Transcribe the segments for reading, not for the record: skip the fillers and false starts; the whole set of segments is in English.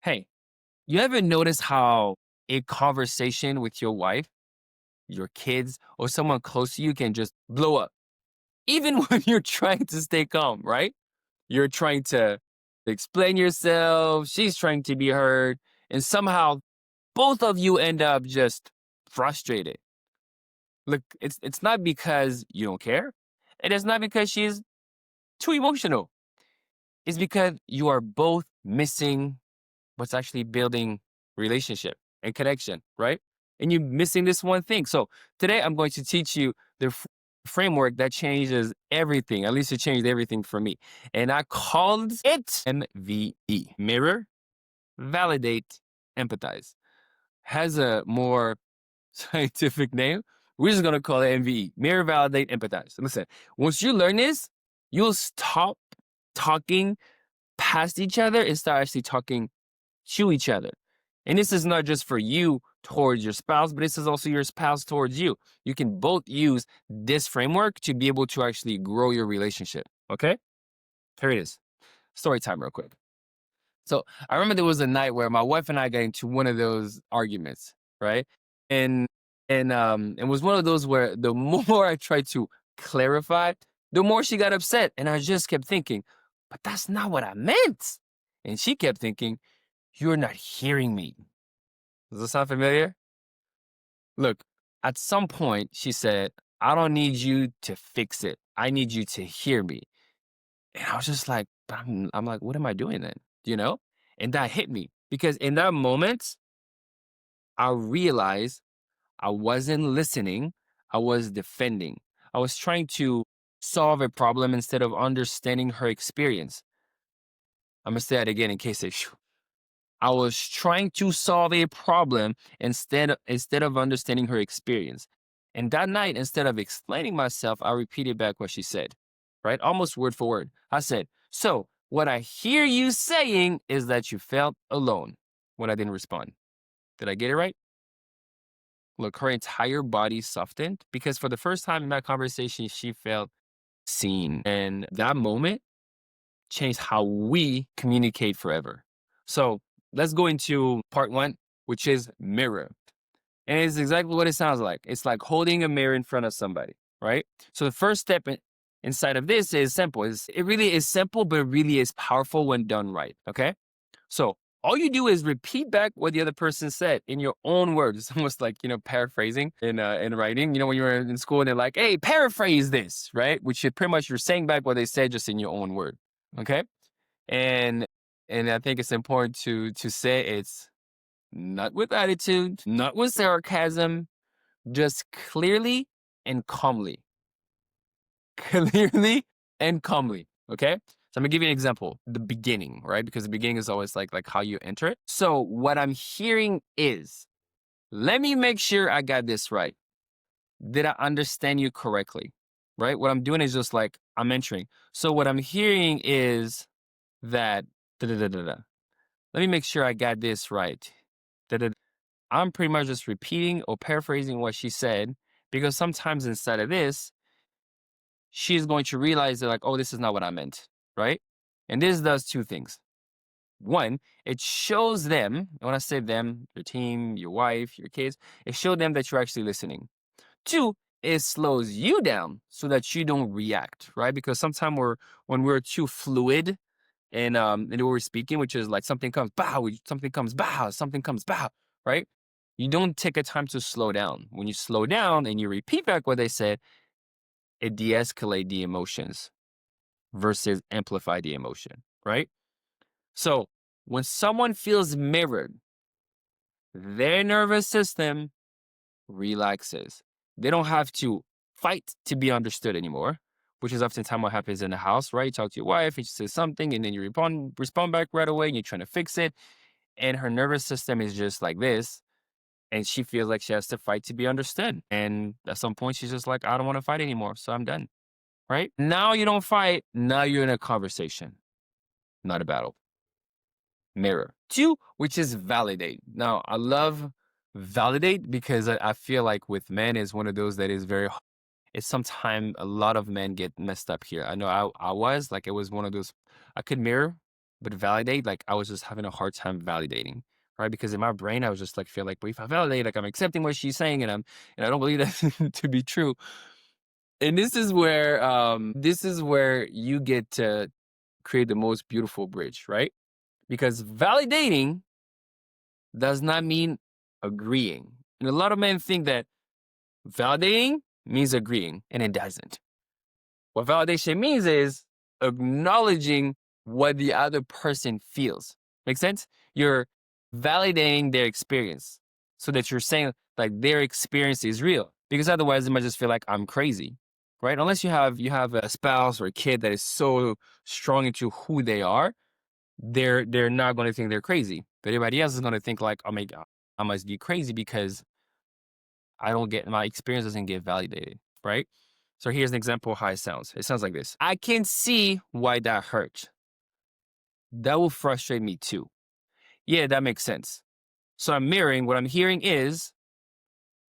Hey, you ever notice how a conversation with your wife, your kids, or someone close to you can just blow up? Even when you're trying to stay calm, right? You're trying to explain yourself, she's trying to be heard, and somehow both of you end up just frustrated. Look, it's not because you don't care. It is not because she's too emotional. It's because you are both missing what's actually building relationship and connection, right? And you're missing this one thing. So today I'm going to teach you the framework that changes everything. At least it changed everything for me. And I called it MVE. Mirror, validate, empathize. Has a more scientific name. We're just going to call it MVE. Mirror, validate, empathize. Listen, once you learn this, you'll stop talking past each other and start actually talking to each other. And this is not just for you towards your spouse, but this is also your spouse towards you. You can both use this framework to be able to actually grow your relationship. Okay? Here it is. Story time, real quick. So I remember there was a night where my wife and I got into one of those arguments, right? And it was one of those where the more I tried to clarify, the more she got upset. And I just kept thinking, but that's not what I meant. And she kept thinking, you're not hearing me. Does this sound familiar? Look, at some point, she said, I don't need you to fix it. I need you to hear me. And I was just like, I'm like, what am I doing then? You know? And that hit me because in that moment, I realized I wasn't listening. I was defending. I was trying to solve a problem instead of understanding her experience. I'm going to say that again in case it I was trying to solve a problem instead of understanding her experience. And that night, instead of explaining myself, I repeated back what she said, right? Almost word for word. I said, so what I hear you saying is that you felt alone when I didn't respond. Did I get it right? Look, her entire body softened because for the first time in that conversation, she felt seen. And that moment changed how we communicate forever. So let's go into part one, which is mirror. And it's exactly what it sounds like. It's like holding a mirror in front of somebody, right? So the first step inside of this is simple. It really is simple, but it really is powerful when done right, okay? So all you do is repeat back what the other person said in your own words. It's almost like, paraphrasing in writing. When you're in school and they're like, hey, paraphrase this, right? Which is pretty much you're saying back what they said just in your own word. Okay. And I think it's important to say it's not with attitude, not with sarcasm, just clearly and calmly. Clearly and calmly. Okay. So I'm gonna give you an example. The beginning, right? Because the beginning is always like how you enter it. So what I'm hearing is, let me make sure I got this right. Did I understand you correctly? Right? What I'm doing is just like I'm entering. So what I'm hearing is that da da da da da. Let me make sure I got this right. Da, da, da. I'm pretty much just repeating or paraphrasing what she said because sometimes inside of this, she's going to realize that, like, oh, this is not what I meant, right? And this does two things. One, it shows them, and when I say them, your team, your wife, your kids, it shows them that you're actually listening. Two, it slows you down so that you don't react, right? Because sometimes when we're too fluid in the way we're speaking, which is like something comes bow, something comes bow, right? You don't take a time to slow down. When you slow down and you repeat back what they said, it de-escalate the emotions versus amplify the emotion, right? So when someone feels mirrored, their nervous system relaxes. They don't have to fight to be understood anymore, which is oftentimes what happens in the house, right? You talk to your wife, and she says something, and then you respond back right away, and you're trying to fix it. And her nervous system is just like this, and she feels like she has to fight to be understood. And at some point, she's just like, I don't want to fight anymore, so I'm done, right? Now you don't fight. Now you're in a conversation, not a battle. Mirror. Two, which is validate. Now, I love validate because I feel like with men is one of those that is very it's sometimes a lot of men get messed up here. I know I was like, it was one of those, I could mirror, But validate, like I was just having a hard time validating, right? Because in my brain, I was just like, feel like, but if I validate, like I'm accepting what she's saying and I don't believe that to be true. And this is where you get to create the most beautiful bridge, right? Because validating does not mean agreeing. And a lot of men think that validating means agreeing, and it doesn't. What validation means is acknowledging what the other person feels. Make sense? You're validating their experience so that you're saying like their experience is real. Because otherwise, they might just feel like I'm crazy, right? Unless you have a spouse or a kid that is so strong into who they are, they're not going to think they're crazy. But everybody else is going to think like, oh my god, I must be crazy because I don't get my experience doesn't get validated, right? So here's an example of how it sounds. It sounds like this. I can see why that hurt. That will frustrate me too. Yeah, that makes sense. So I'm mirroring what I'm hearing is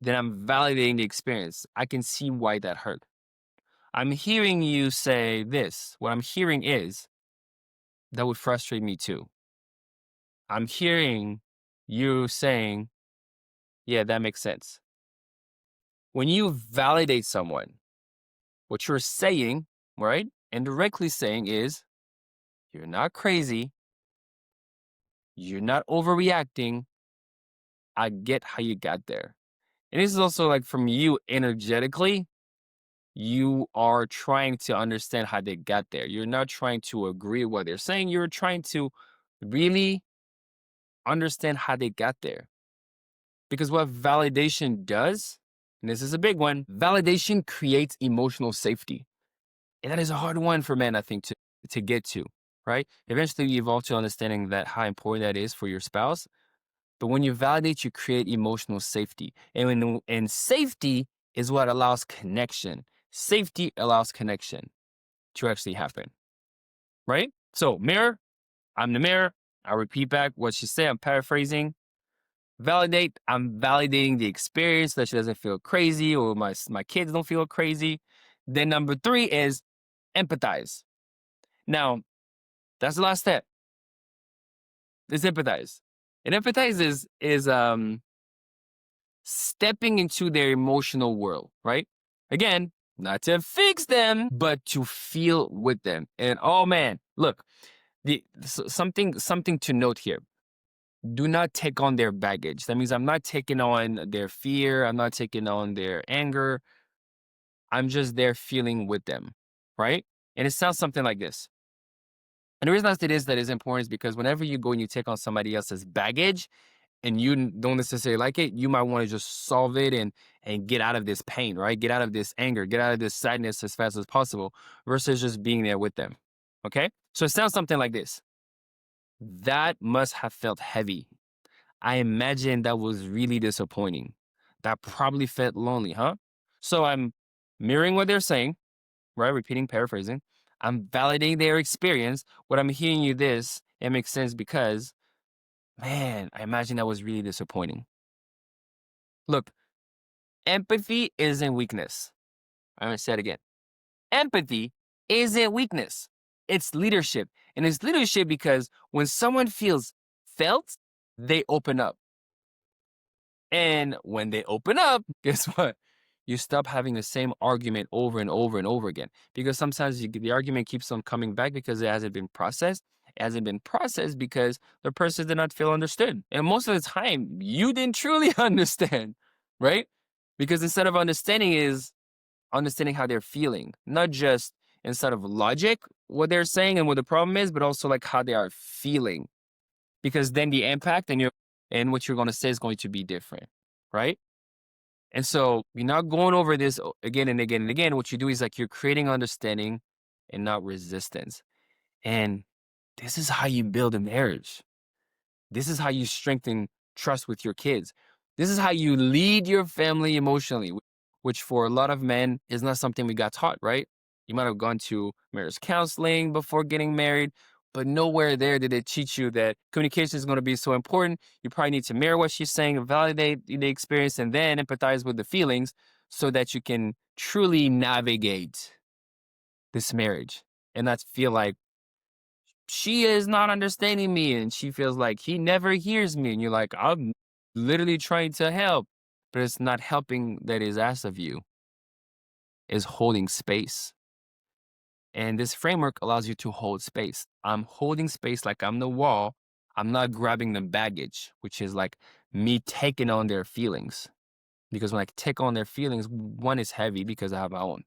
then I'm validating the experience. I can see why that hurt. I'm hearing you say this. What I'm hearing is that would frustrate me too. I'm hearing you saying, yeah, that makes sense. When you validate someone, what you're saying, right? Indirectly saying is, you're not crazy. You're not overreacting. I get how you got there. And this is also like from you energetically, you are trying to understand how they got there. You're not trying to agree with what they're saying. You're trying to really understand how they got there. Because what validation does, and this is a big one, validation creates emotional safety. And that is a hard one for men, I think, to get to, right? Eventually, you evolve to understanding that how important that is for your spouse. But when you validate, you create emotional safety. And safety is what allows connection. Safety allows connection to actually happen, right? So, mirror, I'm the mirror. I repeat back what she said. I'm paraphrasing. Validate, I'm validating the experience that she doesn't feel crazy or my kids don't feel crazy. Then number 3 is empathize. Now, that's the last step. It's empathize. And empathize is stepping into their emotional world, right? Again, not to fix them, but to feel with them. And oh man, look, something to note here. Do not take on their baggage. That means I'm not taking on their fear. I'm not taking on their anger. I'm just there feeling with them, right? And it sounds something like this. And the reason I say this that is important is because whenever you go and you take on somebody else's baggage and you don't necessarily like it, you might want to just solve it and get out of this pain, right? Get out of this anger, get out of this sadness as fast as possible versus just being there with them. Okay? So it sounds something like this. That must have felt heavy. I imagine that was really disappointing. That probably felt lonely, huh? So I'm mirroring what they're saying, right? Repeating, paraphrasing. I'm validating their experience. What I'm hearing you this, it makes sense because, man, I imagine that was really disappointing. Look, empathy isn't weakness. I'm going to say it again. Empathy isn't weakness. It's leadership. And it's leadership because when someone feels felt, they open up. And when they open up, guess what? You stop having the same argument over and over and over again. Because sometimes the argument keeps on coming back because it hasn't been processed. It hasn't been processed because the person did not feel understood. And most of the time, you didn't truly understand, right? Because instead of understanding is understanding how they're feeling, not just instead of logic, what they're saying and what the problem is, but also like how they are feeling. Because then the impact and what you're going to say is going to be different, right? And so you're not going over this again and again and again. What you do is like you're creating understanding and not resistance. And this is how you build a marriage. This is how you strengthen trust with your kids. This is how you lead your family emotionally, which for a lot of men is not something we got taught, right? You might have gone to marriage counseling before getting married, but nowhere there did it teach you that communication is going to be so important. You probably need to mirror what she's saying, validate the experience, and then empathize with the feelings so that you can truly navigate this marriage and not feel like she is not understanding me, and she feels like he never hears me. And you're like, I'm literally trying to help, but it's not helping that is asked of you, is holding space. And this framework allows you to hold space. I'm holding space like I'm the wall. I'm not grabbing the baggage, which is like me taking on their feelings. Because when I take on their feelings, one is heavy because I have my own.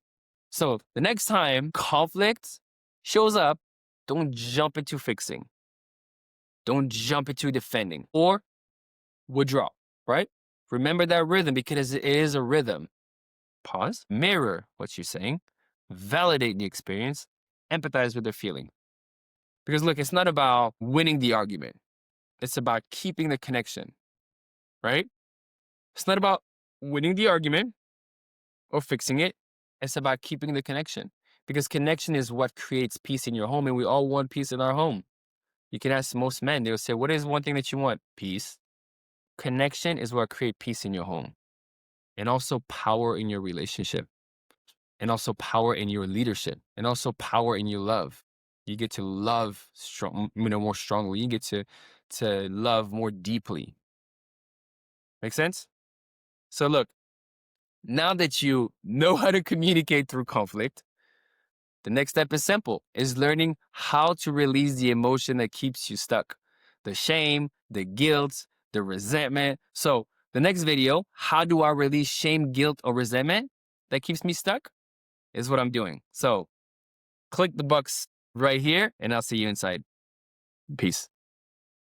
So the next time conflict shows up, don't jump into fixing. Don't jump into defending or withdraw, right? Remember that rhythm because it is a rhythm. Pause, mirror what she's saying, validate the experience, empathize with their feeling. Because look, it's not about winning the argument. It's about keeping the connection, right? It's not about winning the argument or fixing it. It's about keeping the connection because connection is what creates peace in your home, and we all want peace in our home. You can ask most men, they'll say, what is one thing that you want? Peace. Connection is what creates peace in your home and also power in your relationship and also power in your leadership and also power in your love. You get to love more strongly. You get to love more deeply. Make sense? So look, now that you know how to communicate through conflict, the next step is simple, is learning how to release the emotion that keeps you stuck. The shame, the guilt, the resentment. So the next video, how do I release shame, guilt, or resentment that keeps me stuck, is what I'm doing. So click the box right here and I'll see you inside. Peace.